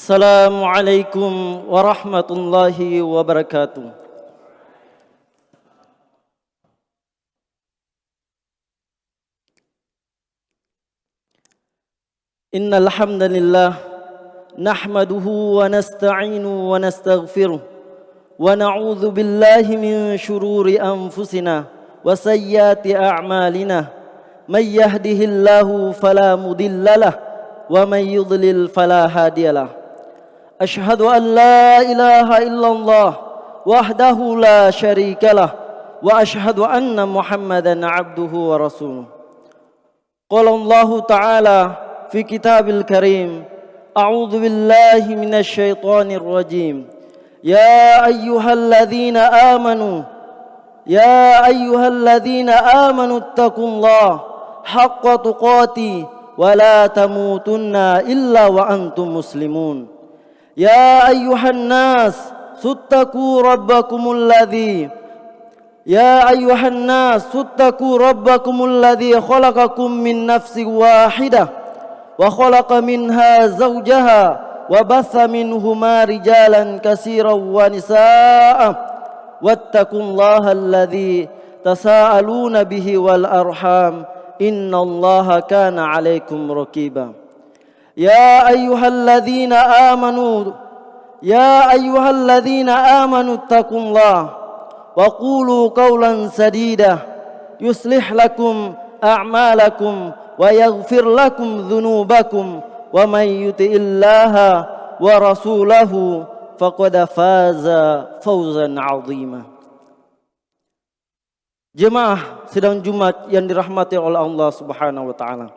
Assalamualaikum warahmatullahi wabarakatuh. Innal hamdalillah nahmaduhu wa nasta'inu wa nastaghfiruh wa na'udzu billahi min shururi anfusina wa sayyiati a'malina. May yahdihillahu fala mudhillalah wa may yudlil fala hadiyalah. Ashhadu an la ilaha illallah wahdahu la syarikalah wa ashhadu anna Muhammadan abduhu wa rasuluh. Qala Allah Ta'ala fi kitabil karim, a'udzu billahi minasy syaithanir rajim. Ya ayyuhalladzina amanu taqullaha haqqa tuqatih wa la tamutunna illa wa antum muslimun. Ya ayyuhan nas suttaqu rabbakumul ladzi khalaqakum min nafsin wahidah wa khalaqa minha zawjaha wa batha minhuma rijalan katsiran wa nisaa'a wattaqullaha alladzi tasaaluna bihi wal arham innallaha kana 'alaikum raqiba. Ya ayyuhalladzina amanu taqullaha wa qulu qawlan sadida yuslih lakum a'malakum wa yaghfir lakum dhunubakum wa may yuti'illaha wa rasulahu faqad faza fawzan 'azima. Jemaah sidang Jumat yang dirahmati oleh Allah Subhanahu wa taala.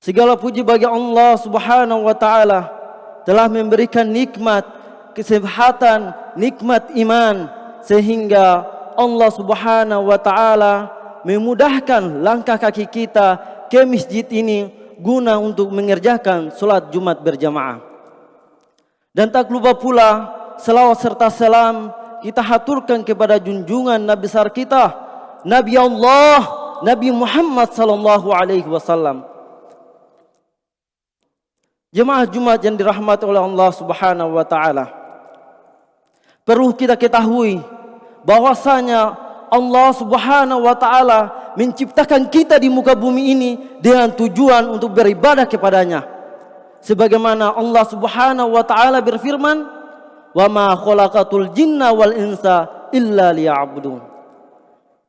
Segala puji bagi Allah Subhanahu wa taala telah memberikan nikmat kesehatan, nikmat iman, sehingga Allah Subhanahu wa taala memudahkan langkah kaki kita ke masjid ini guna untuk mengerjakan salat Jumat berjamaah. Dan tak lupa pula selawat serta salam kita haturkan kepada junjungan Nabi besar kita, Nabi Allah, Nabi Muhammad sallallahu alaihi wasallam. Jemaah Jumat yang dirahmati oleh Allah Subhanahu wa taala, perlu kita ketahui bahwasanya Allah Subhanahu wa taala menciptakan kita di muka bumi ini dengan tujuan untuk beribadah kepadanya. Sebagaimana Allah Subhanahu wa taala berfirman, "Wa ma khalaqatul jinna wal insa illa liya'budun."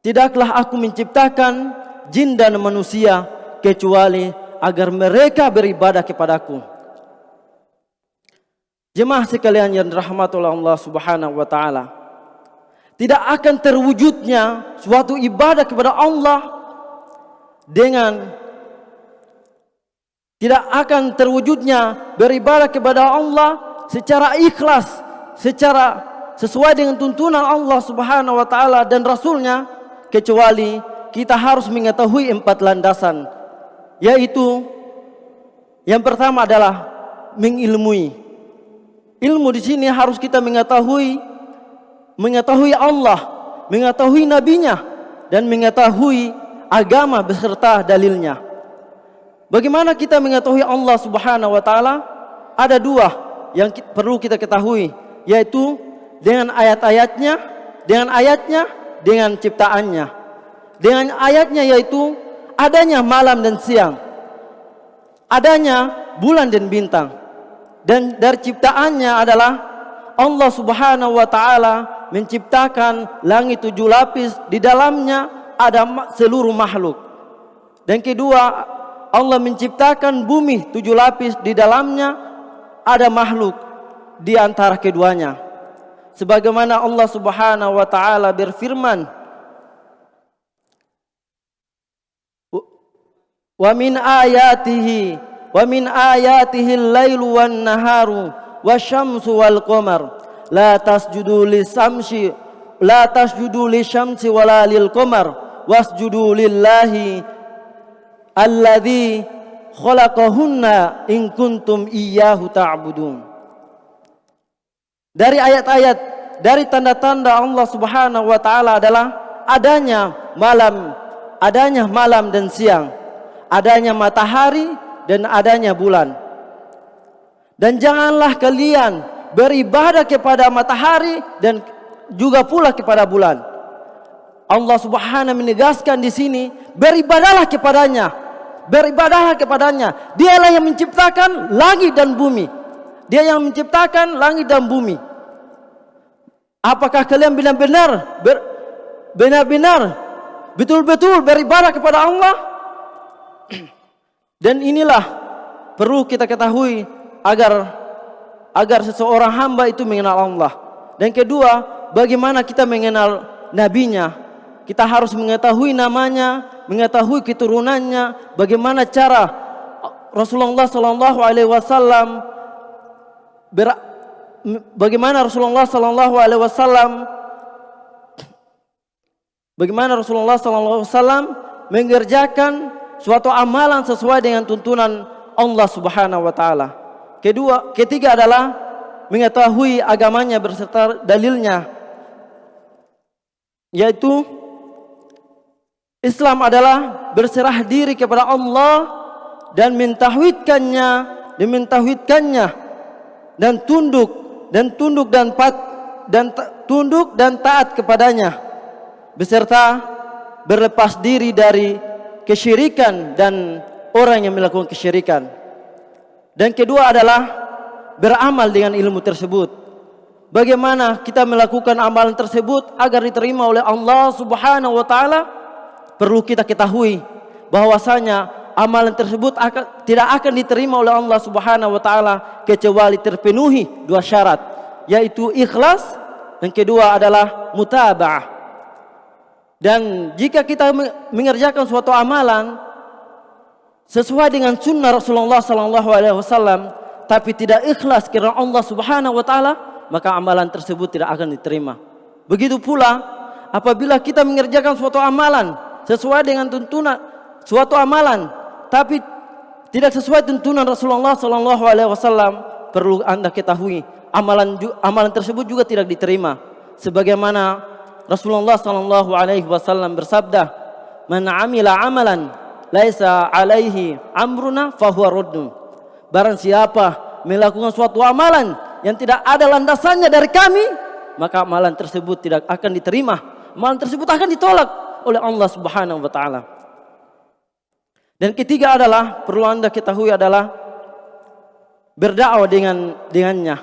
Tidaklah aku menciptakan jin dan manusia kecuali agar mereka beribadah kepadaku. Jemaah sekalian yang dirahmati oleh Allah Subhanahu wa taala, tidak akan terwujudnya suatu ibadah kepada Allah tidak akan terwujudnya beribadah kepada Allah secara ikhlas, secara sesuai dengan tuntunan Allah Subhanahu wa taala dan Rasulnya, kecuali kita harus mengetahui 4 landasan, yaitu yang pertama adalah mengilmui. Ilmu di sini harus kita mengetahui Allah, mengetahui nabinya, dan mengetahui agama beserta dalilnya. Bagaimana kita mengetahui Allah Subhanahu wa taala? Ada 2 yang perlu kita ketahui, yaitu dengan ayat-ayatnya, dengan ciptaannya. Dengan ayatnya yaitu adanya malam dan siang, adanya bulan dan bintang. Dan dari ciptaannya adalah Allah Subhanahu wa taala menciptakan langit 7 lapis, di dalamnya ada seluruh makhluk. Dan kedua, Allah menciptakan bumi 7 lapis, di dalamnya ada makhluk di antara keduanya. Sebagaimana Allah Subhanahu wa taala berfirman, Wa min ayatihi al-lailu wan naharu wasyamsu wal qamar la tasjudu lisyamsi wala lil qamar wasjudu lillahi alladzi khalaqahunna in kuntum iyyahu ta'budun. Dari ayat-ayat, dari tanda-tanda Allah Subhanahu wa taala adalah adanya malam dan siang, adanya matahari dan adanya bulan. Dan janganlah kalian beribadah kepada matahari dan juga pula kepada bulan. Allah Subhanahu menegaskan di sini, beribadahlah kepadanya. Beribadahlah kepadanya. Dialah yang menciptakan langit dan bumi. Dia yang menciptakan langit dan bumi. Apakah kalian benar-benar betul-betul beribadah kepada Allah? Dan inilah perlu kita ketahui agar seseorang hamba itu mengenal Allah. Dan kedua, bagaimana kita mengenal nabinya? Kita harus mengetahui namanya, mengetahui keturunannya, bagaimana cara Rasulullah sallallahu alaihi wasallam bagaimana Rasulullah sallallahu alaihi wasallam mengerjakan suatu amalan sesuai dengan tuntunan Allah Subhanahu wa taala. Ketiga adalah mengetahui agamanya berserta dalilnya, yaitu Islam adalah berserah diri kepada Allah dan mentauhidkannya dan tunduk dan taat kepadanya, beserta berlepas diri dari kesyirikan dan orang yang melakukan kesyirikan. Dan kedua adalah beramal dengan ilmu tersebut. Bagaimana kita melakukan amalan tersebut agar diterima oleh Allah Subhanahu wa taala? Perlu kita ketahui bahwasanya amalan tersebut tidak akan diterima oleh Allah Subhanahu wa taala kecuali terpenuhi dua syarat, yaitu ikhlas dan kedua adalah mutaba'ah. Dan jika kita mengerjakan suatu amalan sesuai dengan sunnah Rasulullah sallallahu alaihi wasallam tapi tidak ikhlas karena Allah Subhanahu wa taala, maka amalan tersebut tidak akan diterima. Begitu pula apabila kita mengerjakan suatu amalan sesuai dengan tuntunan suatu amalan tapi tidak sesuai tuntunan Rasulullah sallallahu alaihi wasallam, perlu Anda ketahui amalan tersebut juga tidak diterima. Sebagaimana Rasulullah sallallahu alaihi wasallam bersabda, "Man 'amila 'amalan laisa 'alaihi amruna fahuwa raddun." Barang siapa melakukan suatu amalan yang tidak ada landasannya dari kami, maka amalan tersebut tidak akan diterima. Amalan tersebut akan ditolak oleh Allah Subhanahu wa taala. Dan ketiga adalah perlu Anda ketahui adalah berdakwah dengannya.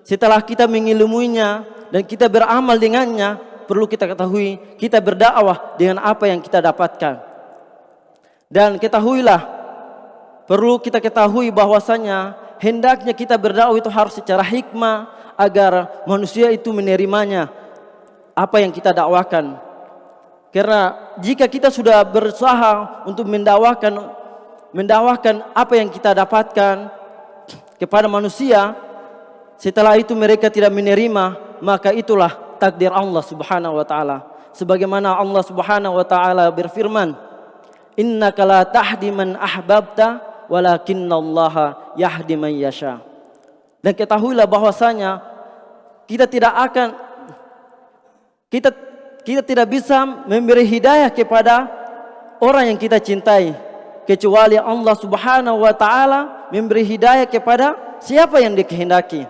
Setelah kita mengilmuinya dan kita beramal dengannya, perlu kita ketahui kita berdakwah dengan apa yang kita dapatkan. Dan ketahuilah, perlu kita ketahui bahwasanya hendaknya kita berdakwah itu harus secara hikmah agar manusia itu menerimanya apa yang kita dakwakan. Karena jika kita sudah berusaha untuk mendakwakan apa yang kita dapatkan kepada manusia, setelah itu mereka tidak menerima, maka itulah takdir Allah Subhanahu wa taala. Sebagaimana Allah Subhanahu wa taala berfirman, "Innaka la tahdi man ahbabta walakinallaha yahdi man yasha." Dan ketahuilah bahwasanya kita tidak bisa memberi hidayah kepada orang yang kita cintai kecuali Allah Subhanahu wa taala memberi hidayah kepada siapa yang dikehendaki.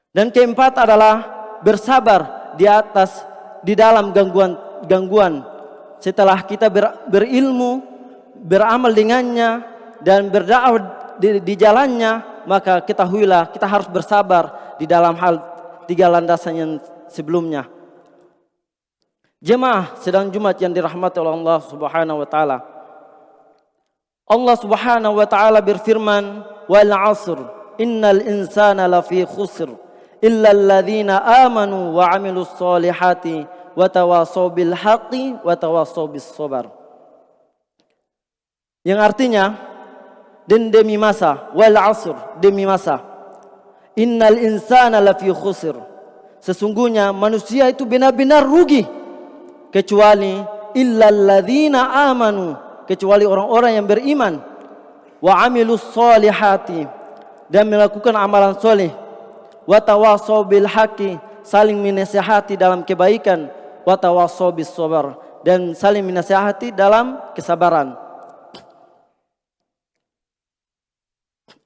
Dan keempat adalah bersabar di dalam gangguan. Setelah kita berilmu, beramal dengannya dan berdakwah di jalannya, maka ketahuilah kita harus bersabar di dalam hal tiga landasan yang sebelumnya. Jemaah sedang Jumat yang dirahmati oleh Allah Subhanahu wa taala. Allah Subhanahu wa taala berfirman, "Wal 'asr, innal insana lafi khusr, illa alladhina amanu wa 'amilus solihati wa tawasaw bil haqqi wa tawasaw bis sabar." Yang artinya, dan demi masa, wal 'asr, demi masa. Innal insana lafi khusr. Sesungguhnya manusia itu benar-benar rugi. Kecuali illalladzina amanu, kecuali orang-orang yang beriman, wa amilus solihati, dan melakukan amalan soleh, wa tawasaw bil haqqi, saling menasihati dalam kebaikan, wa tawasaw bis sabar, dan saling menasihati dalam kesabaran.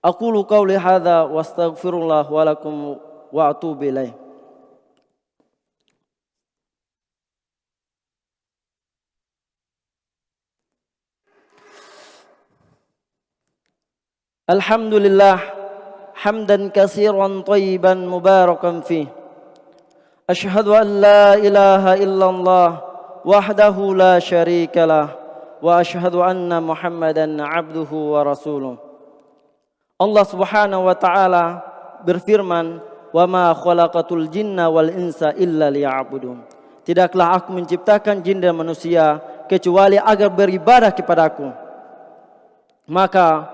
Aqulu qawli hadza wa astaghfirullah wa lakum wa atubu ilaih. Alhamdulillah hamdan katsiran thayyiban mubarakan fih. Asyhadu an la ilaha illallah wahdahu la syarikalah wa asyhadu anna Muhammadan abduhu wa rasuluh. Allah Subhanahu wa taala berfirman, "Wa ma khalaqatul jinna wal insa illa liya'budun." Tidaklah aku menciptakan jin dan manusia kecuali agar beribadah kepadaku. Maka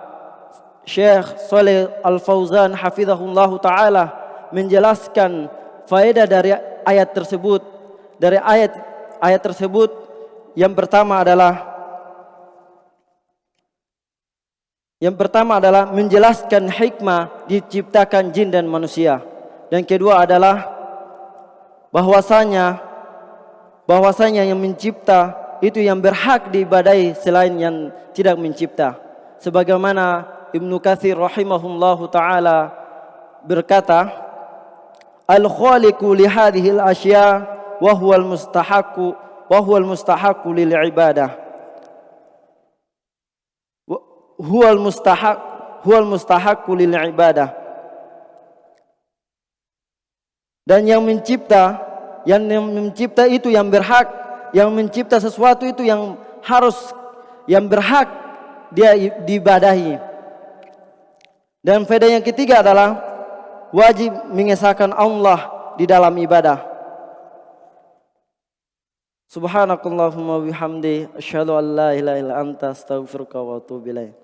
Syekh Shalih Al-Fauzan hafizahullahu taala menjelaskan faedah dari ayat tersebut. Dari ayat tersebut yang pertama adalah menjelaskan hikmah diciptakan jin dan manusia. Dan kedua adalah bahwasanya yang mencipta itu yang berhak diibadahi selain yang tidak mencipta. Sebagaimana Ibnu Katsir rahimahullahu taala berkata, "Al-khaliqu li hadhihi al-asya wa huwa al-mustahaqqu lil ibadah." Huwa al-mustahaqqu lil ibadah. Dan yang mencipta itu yang berhak, yang mencipta sesuatu itu yang berhak dia diibadahi. Dan faedah yang ketiga adalah wajib mengesahkan Allah di dalam ibadah. Subhanakallahumma bihamdi asyhadu an la ilaha illa anta astaghfiruka wa atubu ilaik.